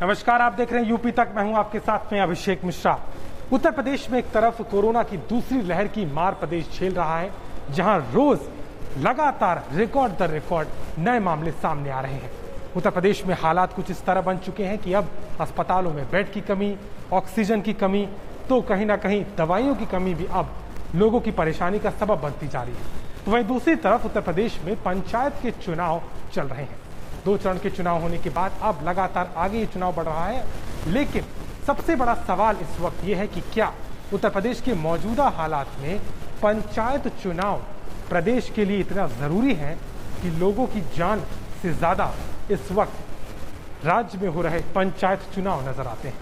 नमस्कार, आप देख रहे हैं यूपी तक। मैं हूं आपके साथ में अभिषेक मिश्रा। उत्तर प्रदेश में एक तरफ कोरोना की दूसरी लहर की मार प्रदेश झेल रहा है, जहां रोज लगातार रिकॉर्ड दर रिकॉर्ड नए मामले सामने आ रहे हैं। उत्तर प्रदेश में हालात कुछ इस तरह बन चुके हैं कि अब अस्पतालों में बेड की कमी, ऑक्सीजन की कमी, तो कहीं ना कहीं दवाइयों की कमी भी अब लोगों की परेशानी का सबब बनती जा रही है। तो वहीं दूसरी तरफ उत्तर प्रदेश में पंचायत के चुनाव चल रहे हैं। 2 चरण के चुनाव होने के बाद अब लगातार आगे ये चुनाव बढ़ रहा है। लेकिन सबसे बड़ा सवाल इस वक्त ये है कि क्या उत्तर प्रदेश के मौजूदा हालात में पंचायत चुनाव प्रदेश के लिए इतना जरूरी है कि लोगों की जान से ज्यादा इस वक्त राज्य में हो रहे पंचायत चुनाव नजर आते हैं।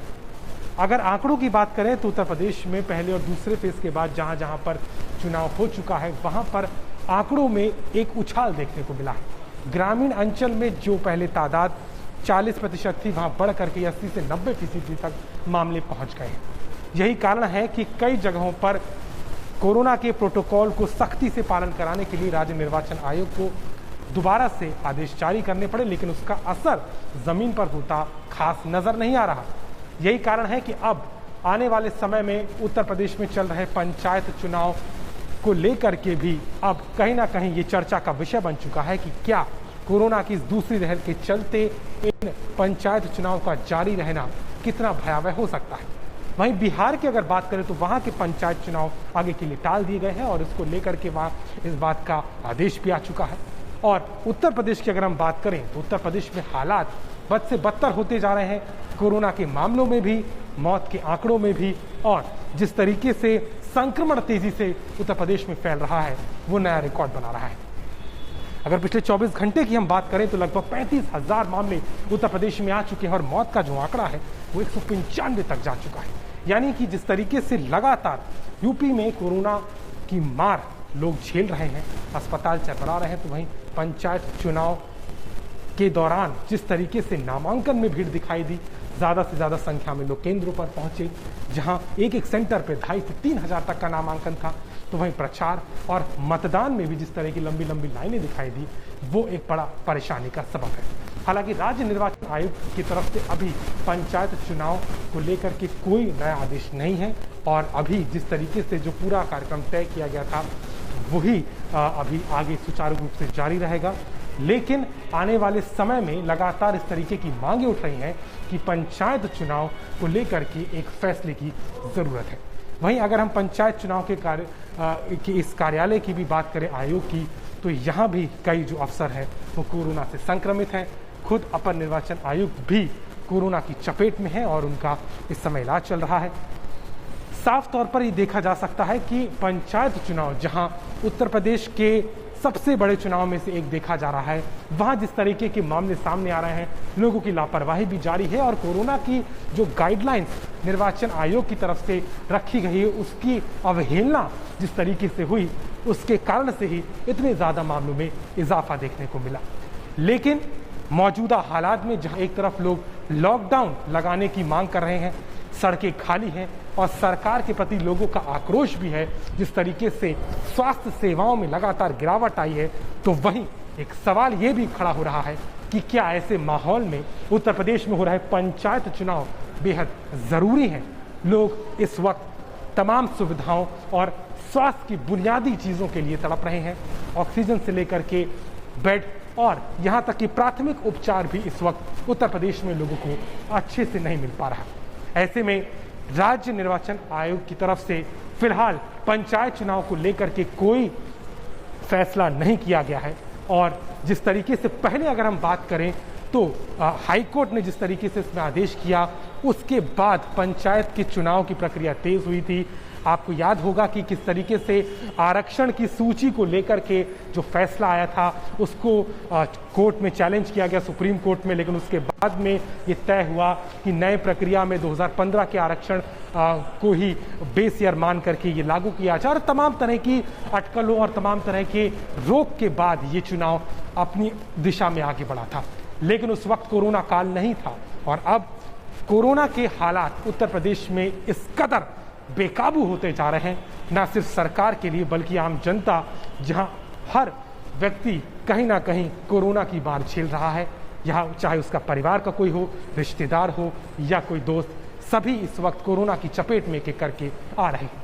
अगर आंकड़ों की बात करें तो उत्तर प्रदेश में पहले और दूसरे फेज के बाद जहां जहां पर चुनाव हो चुका है, वहां पर आंकड़ों में एक उछाल देखने को मिला है। ग्रामीण अंचल में जो पहले तादाद 40% थी, वहां बढ़ करके 80 से 90% तक मामले पहुंच गए हैं। यही कारण है कि कई जगहों पर कोरोना के प्रोटोकॉल को सख्ती से पालन कराने के लिए राज्य निर्वाचन आयोग को दोबारा से आदेश जारी करने पड़े, लेकिन उसका असर जमीन पर होता खास नजर नहीं आ रहा। यही कारण है कि अब आने वाले समय में उत्तर प्रदेश में चल रहे पंचायत चुनाव को लेकर के भी अब कहीं ना कहीं ये चर्चा का विषय बन चुका है कि क्या कोरोना की इस दूसरी लहर के चलते इन पंचायत चुनाव का जारी रहना कितना भयावह हो सकता है। वहीं बिहार की अगर बात करें तो वहां के पंचायत चुनाव आगे के लिए टाल दिए गए हैं और इसको लेकर के वहां इस बात का आदेश भी आ चुका है। और उत्तर प्रदेश की अगर हम बात करें तो उत्तर प्रदेश में हालात बद से बदतर होते जा रहे हैं। कोरोना के मामलों में भी, मौत के आंकड़ों में भी, और जिस तरीके से संक्रमण तेजी से उत्तर प्रदेश में फैल रहा है वो नया रिकॉर्ड बना रहा है। अगर पिछले 24 घंटे की हम बात करें तो लगभग 35,000 मामले उत्तर प्रदेश में आ चुके हैं और मौत का जो आंकड़ा है वो 195 तक जा चुका है। यानी कि जिस तरीके से लगातार यूपी में कोरोना की मार लोग झेल रहे हैं, अस्पताल चरमरा रहे हैं, तो वहीं पंचायत चुनाव के दौरान जिस तरीके से नामांकन में भीड़ दिखाई दी, ज़्यादा से ज़्यादा संख्या में लोग केंद्रों पर पहुंचे, जहां एक एक सेंटर पे 2,500 से 3,000 तक का नामांकन था, तो वहीं प्रचार और मतदान में भी जिस तरह की लंबी लंबी लाइनें दिखाई दी, वो एक बड़ा परेशानी का सबब है। हालांकि राज्य निर्वाचन आयोग की तरफ से अभी पंचायत चुनाव को लेकर के कोई नया आदेश नहीं है और अभी जिस तरीके से जो पूरा कार्यक्रम तय किया गया था वही अभी आगे सुचारू रूप से जारी रहेगा। लेकिन आने वाले समय में लगातार इस तरीके की मांगे उठ रही हैं कि पंचायत चुनाव को लेकर के एक फैसले की ज़रूरत है। वहीं अगर हम पंचायत चुनाव के इस कार्यालय की भी बात करें, आयोग की, तो यहाँ भी कई जो अफसर हैं वो कोरोना से संक्रमित हैं। खुद अपर निर्वाचन आयुक्त भी कोरोना की चपेट में है और उनका इस समय इलाज चल रहा है। साफ तौर पर ये देखा जा सकता है कि पंचायत चुनाव, जहां उत्तर प्रदेश के सबसे बड़े चुनाव में से एक देखा जा रहा है, वहां जिस तरीके के मामले सामने आ रहे हैं, लोगों की लापरवाही भी जारी है और कोरोना की जो गाइडलाइंस निर्वाचन आयोग की तरफ से रखी गई है उसकी अवहेलना जिस तरीके से हुई, उसके कारण से ही इतने ज़्यादा मामलों में इजाफा देखने को मिला। लेकिन मौजूदा हालात में जहां एक तरफ लोग लॉकडाउन लगाने की मांग कर रहे हैं, सड़कें खाली हैं और सरकार के प्रति लोगों का आक्रोश भी है, जिस तरीके से स्वास्थ्य सेवाओं में लगातार गिरावट आई है, तो वहीं एक सवाल ये भी खड़ा हो रहा है कि क्या ऐसे माहौल में उत्तर प्रदेश में हो रहे पंचायत चुनाव बेहद ज़रूरी हैं। लोग इस वक्त तमाम सुविधाओं और स्वास्थ्य की बुनियादी चीज़ों के लिए तड़प रहे हैं। ऑक्सीजन से लेकर के बेड और यहाँ तक कि प्राथमिक उपचार भी इस वक्त उत्तर प्रदेश में लोगों को अच्छे से नहीं मिल पा रहा। ऐसे में राज्य निर्वाचन आयोग की तरफ से फिलहाल पंचायत चुनाव को लेकर के कोई फैसला नहीं किया गया है और जिस तरीके से पहले अगर हम बात करें तो हाईकोर्ट ने जिस तरीके से इसमें आदेश किया, उसके बाद पंचायत के चुनाव की प्रक्रिया तेज हुई थी। आपको याद होगा कि किस तरीके से आरक्षण की सूची को लेकर के जो फैसला आया था उसको कोर्ट में चैलेंज किया गया, सुप्रीम कोर्ट में, लेकिन उसके बाद में ये तय हुआ कि नए प्रक्रिया में 2015 के आरक्षण को ही बेस ईयर मान करके ये लागू किया जाए और तमाम तरह की अटकलों और तमाम तरह के रोक के बाद ये चुनाव अपनी दिशा में आगे बढ़ा था। लेकिन उस वक्त कोरोना काल नहीं था और अब कोरोना के हालात उत्तर प्रदेश में इस कदर बेकाबू होते जा रहे हैं, न सिर्फ सरकार के लिए बल्कि आम जनता, जहां हर व्यक्ति कहीं ना कहीं कोरोना की मार झेल रहा है। यहाँ चाहे उसका परिवार का कोई हो, रिश्तेदार हो या कोई दोस्त, सभी इस वक्त कोरोना की चपेट में एक करके आ रहे हैं।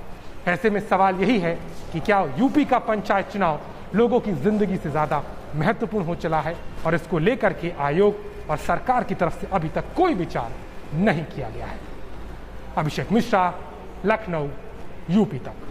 ऐसे में सवाल यही है कि क्या यूपी का पंचायत चुनाव लोगों की जिंदगी से ज्यादा महत्वपूर्ण हो चला है, और इसको लेकर के आयोग और सरकार की तरफ से अभी तक कोई विचार नहीं किया गया है। अभिषेक मिश्रा, लखनऊ, यूपी तक।